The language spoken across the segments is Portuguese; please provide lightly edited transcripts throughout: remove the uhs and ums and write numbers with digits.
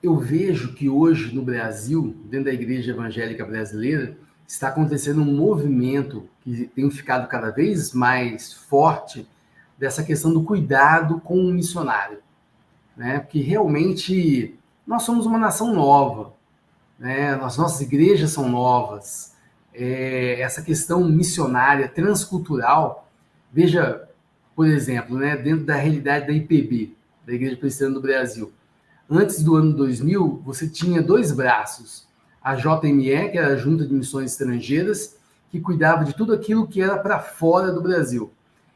eu vejo que hoje no Brasil, dentro da Igreja Evangélica Brasileira, está acontecendo um movimento que tem ficado cada vez mais forte dessa questão do cuidado com o missionário, né? Porque realmente nós somos uma nação nova, né? As nossas igrejas são novas. Essa questão missionária, transcultural, veja, por exemplo, né, dentro da realidade da IPB, da Igreja Presbiteriana do Brasil, antes do ano 2000, você tinha dois braços. A JME, que era a Junta de Missões Estrangeiras, que cuidava de tudo aquilo que era para fora do Brasil.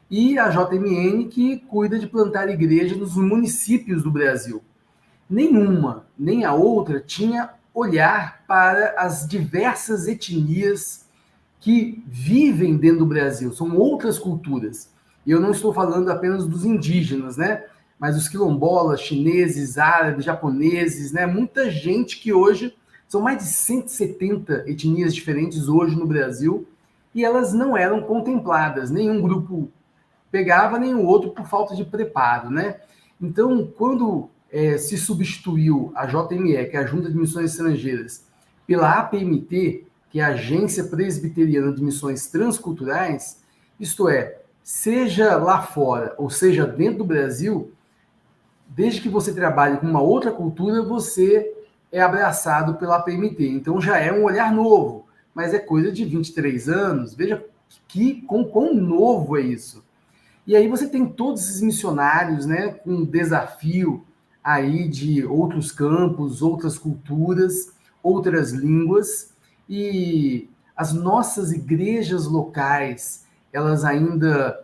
E a JMN, que cuida de plantar igreja nos municípios do Brasil. Nenhuma, nem a outra, tinha olhar para as diversas etnias que vivem dentro do Brasil. São outras culturas. E eu não estou falando apenas dos indígenas, né? Mas os quilombolas, chineses, árabes, japoneses, né? Muita gente que hoje, são mais de 170 etnias diferentes hoje no Brasil, e elas não eram contempladas. Nenhum grupo pegava, nem o outro por falta de preparo, né? Então, quando se substituiu a JME, que é a Junta de Missões Estrangeiras, pela APMT, que é a Agência Presbiteriana de Missões Transculturais, isto é, seja lá fora ou seja dentro do Brasil, desde que você trabalhe com uma outra cultura, você é abraçado pela APMT. Então já é um olhar novo, mas é coisa de 23 anos. Veja quão novo é isso. E aí você tem todos esses missionários, né, com desafio aí de outros campos, outras culturas, outras línguas, e as nossas igrejas locais, elas ainda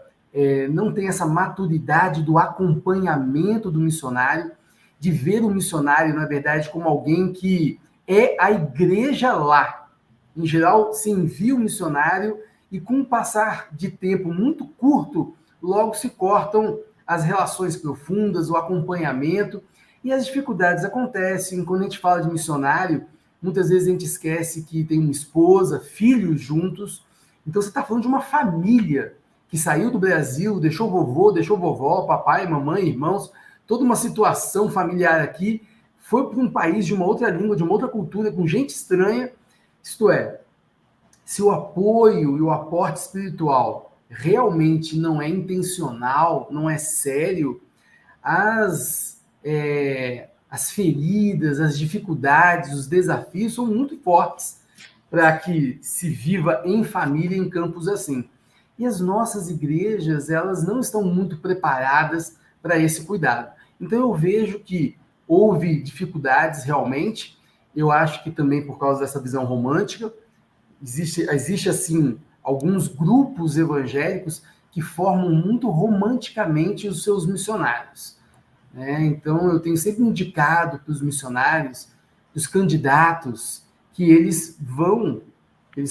não têm essa maturidade do acompanhamento do missionário, de ver o missionário, na verdade, como alguém que é a igreja lá. Em geral, se envia o missionário e com o passar de tempo muito curto, logo se cortam as relações profundas, o acompanhamento, e as dificuldades acontecem. Quando a gente fala de missionário, muitas vezes a gente esquece que tem uma esposa, filhos juntos. Então você está falando de uma família que saiu do Brasil, deixou vovô, deixou vovó, papai, mamãe, irmãos, toda uma situação familiar aqui, foi para um país de uma outra língua, de uma outra cultura, com gente estranha. Isto é, se o apoio e o aporte espiritual realmente não é intencional, não é sério, as feridas, as dificuldades, os desafios são muito fortes para que se viva em família em campos assim. E as nossas igrejas, elas não estão muito preparadas para esse cuidado. Então eu vejo que houve dificuldades realmente, eu acho que também por causa dessa visão romântica, existe assim, alguns grupos evangélicos que formam muito romanticamente os seus missionários, né? Então, eu tenho sempre indicado para os missionários, os candidatos, que eles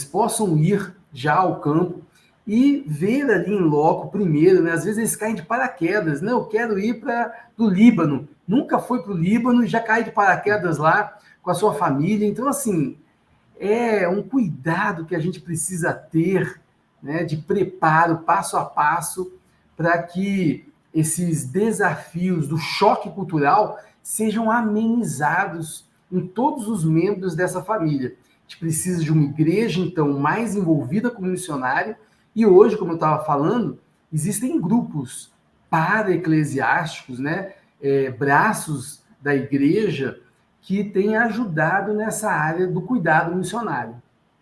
possam ir já ao campo e ver ali em loco primeiro, né? Às vezes eles caem de paraquedas, né? Eu quero ir para o Líbano, nunca foi para o Líbano e já cai de paraquedas lá com a sua família. Então, assim, é um cuidado que a gente precisa ter, né, de preparo, passo a passo, para que esses desafios do choque cultural sejam amenizados em todos os membros dessa família. A gente precisa de uma igreja, então, mais envolvida como missionário, e hoje, como eu estava falando, existem grupos para-eclesiásticos, né, braços da igreja, que têm ajudado nessa área do cuidado missionário.